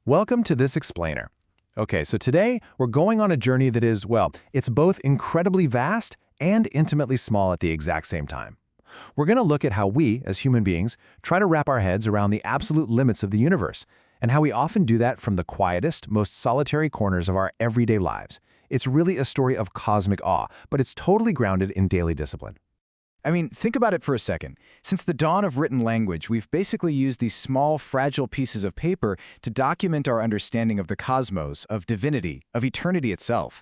Welcome to this explainer. Okay, so today we're going on a journey that is, well, it's both incredibly vast and intimately small at the exact same time. We're going to look at how we, as human beings, try to wrap our heads around the absolute limits of the universe, and how we often do that from the quietest, most solitary corners of our everyday lives. It's really a story of cosmic awe, but it's totally grounded in daily discipline. I mean, think about it for a second. Since the dawn of written language, we've basically used these small, fragile pieces of paper to document our understanding of the cosmos, of divinity, of eternity itself.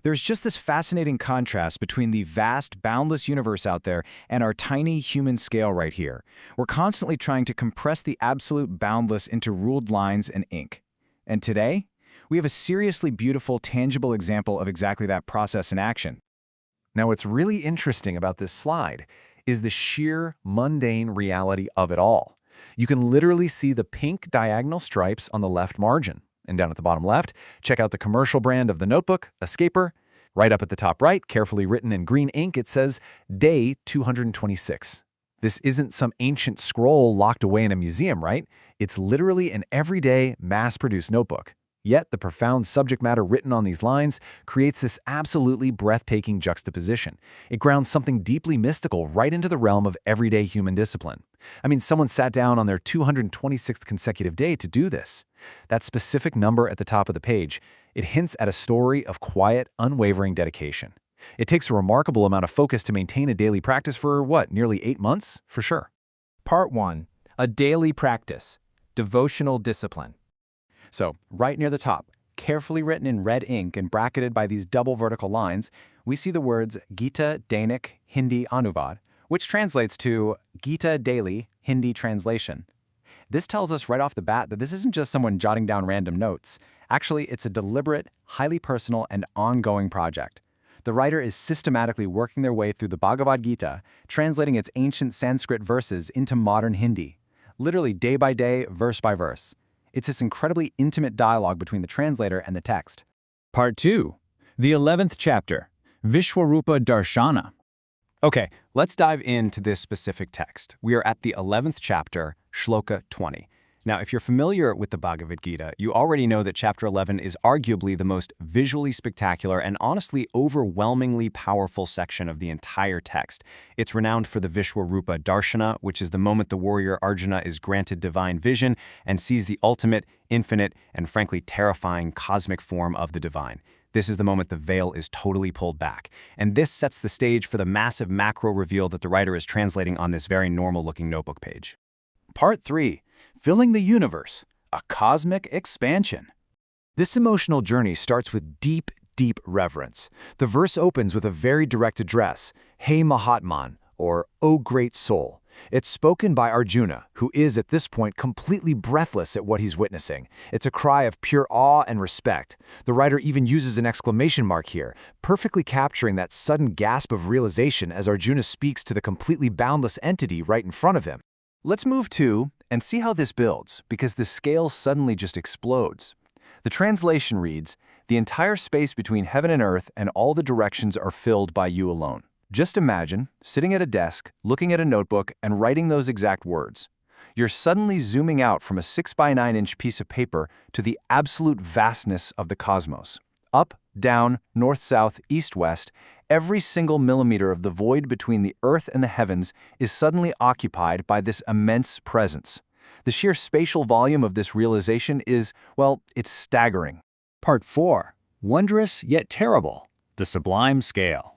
There's just this fascinating contrast between the vast, boundless universe out there and our tiny human scale right here. We're constantly trying to compress the absolute boundless into ruled lines and ink. And today, we have a seriously beautiful, tangible example of exactly that process in action. Now, what's really interesting about this slide is the sheer mundane reality of it all. You can literally see the pink diagonal stripes on the left margin. And down at the bottom left, check out the commercial brand of the notebook, Escaper. Right up at the top right, carefully written in green ink, it says Day 226. This isn't some ancient scroll locked away in a museum, right? It's literally an everyday, mass-produced notebook. Yet the profound subject matter written on these lines creates this absolutely breathtaking juxtaposition. It grounds something deeply mystical right into the realm of everyday human discipline. I mean, someone sat down on their 226th consecutive day to do this. That specific number at the top of the page, it hints at a story of quiet, unwavering dedication. It takes a remarkable amount of focus to maintain a daily practice for, what, nearly 8 months? For sure. Part 1. A daily practice. Devotional discipline. So, right near the top, carefully written in red ink and bracketed by these double vertical lines, we see the words Gita Dainik Hindi Anuvad, which translates to Gita Daily Hindi Translation. This tells us right off the bat that this isn't just someone jotting down random notes. Actually, it's a deliberate, highly personal, and ongoing project. The writer is systematically working their way through the Bhagavad Gita, translating its ancient Sanskrit verses into modern Hindi, literally day by day, verse by verse. It's this incredibly intimate dialogue between the translator and the text. Part 2. The 11th chapter. Vishwarupa Darshana. Okay, let's dive into this specific text. We are at the 11th chapter, Shloka 20. Now, if you're familiar with the Bhagavad Gita, you already know that chapter 11 is arguably the most visually spectacular and honestly overwhelmingly powerful section of the entire text. It's renowned for the Vishwarupa Darshana, which is the moment the warrior Arjuna is granted divine vision and sees the ultimate, infinite, and frankly terrifying cosmic form of the divine. This is the moment the veil is totally pulled back. And this sets the stage for the massive macro reveal that the writer is translating on this very normal-looking notebook page. Part 3. Filling the universe. A cosmic expansion. This emotional journey starts with deep, deep reverence. The verse opens with a very direct address, Hey Mahatman, or O Great Soul. It's spoken by Arjuna, who is at this point completely breathless at what he's witnessing. It's a cry of pure awe and respect. The writer even uses an exclamation mark here, perfectly capturing that sudden gasp of realization as Arjuna speaks to the completely boundless entity right in front of him. Let's move to and see how this builds, because the scale suddenly just explodes. The translation reads, "The entire space between heaven and earth and all the directions are filled by you alone." Just imagine sitting at a desk, looking at a notebook, and writing those exact words. You're suddenly zooming out from a 6 by 9 inch piece of paper to the absolute vastness of the cosmos. Up, down, north, south, east, west, every single millimeter of the void between the earth and the heavens is suddenly occupied by this immense presence. The sheer spatial volume of this realization is, well, it's staggering. Part 4. Wondrous yet terrible. The sublime scale.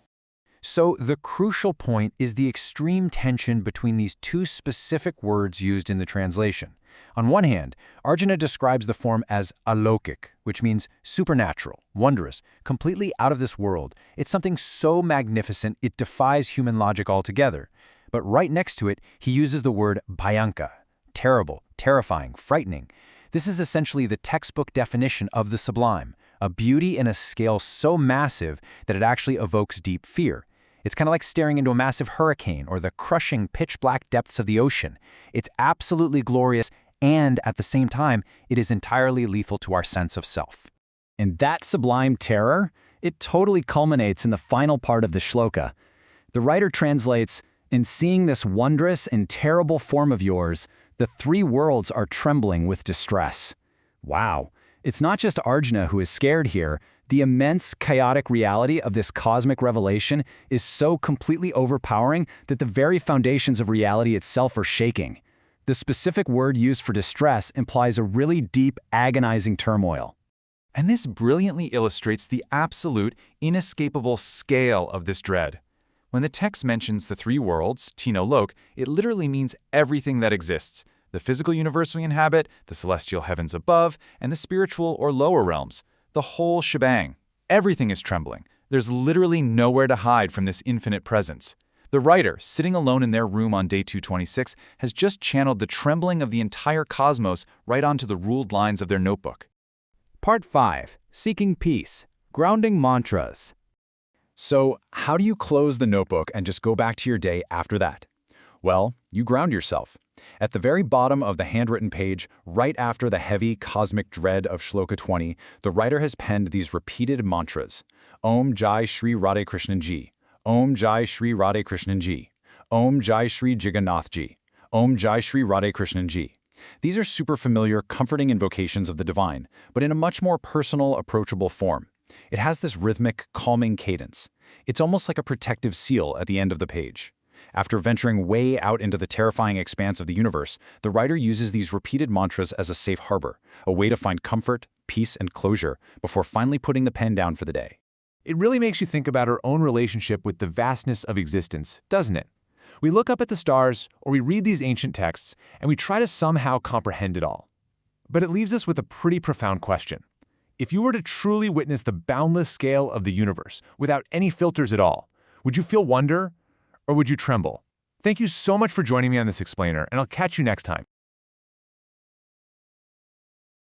So the crucial point is the extreme tension between these two specific words used in the translation. On one hand, Arjuna describes the form as alokik, which means supernatural, wondrous, completely out of this world. It's something so magnificent it defies human logic altogether. But right next to it, he uses the word bhayanka, terrible, terrifying, frightening. This is essentially the textbook definition of the sublime, a beauty in a scale so massive that it actually evokes deep fear. It's kind of like staring into a massive hurricane or the crushing pitch-black depths of the ocean. It's absolutely glorious, and at the same time, it is entirely lethal to our sense of self. And that sublime terror, it totally culminates in the final part of the shloka. The writer translates, "In seeing this wondrous and terrible form of yours, the 3 worlds are trembling with distress." Wow. It's not just Arjuna who is scared here. The immense, chaotic reality of this cosmic revelation is so completely overpowering that the very foundations of reality itself are shaking. The specific word used for distress implies a really deep, agonizing turmoil. And this brilliantly illustrates the absolute, inescapable scale of this dread. When the text mentions the three worlds, Tino Lok, it literally means everything that exists: the physical universe we inhabit, the celestial heavens above, and the spiritual or lower realms. The whole shebang. Everything is trembling. There's literally nowhere to hide from this infinite presence. The writer, sitting alone in their room on day 226, has just channeled the trembling of the entire cosmos right onto the ruled lines of their notebook. Part 5. Seeking Peace. Grounding Mantras. So, how do you close the notebook and just go back to your day after that? Well, you ground yourself. At the very bottom of the handwritten page, right after the heavy cosmic dread of Shloka 20, the writer has penned these repeated mantras: Om Jai Shri Radhe Krishnan Ji, Om Jai Shri Radhe Krishnan Ji, Om Jai Shri Jagannath Ji, Om Jai Shri Radhe Krishnan Ji. These are super familiar, comforting invocations of the divine, but in a much more personal, approachable form. It has this rhythmic, calming cadence. It's almost like a protective seal at the end of the page. After venturing way out into the terrifying expanse of the universe, the writer uses these repeated mantras as a safe harbor, a way to find comfort, peace, and closure before finally putting the pen down for the day. It really makes you think about our own relationship with the vastness of existence, doesn't it? We look up at the stars, or we read these ancient texts, and we try to somehow comprehend it all. But it leaves us with a pretty profound question. If you were to truly witness the boundless scale of the universe without any filters at all, would you feel wonder, or would you tremble? Thank you so much for joining me on this explainer, and I'll catch you next time.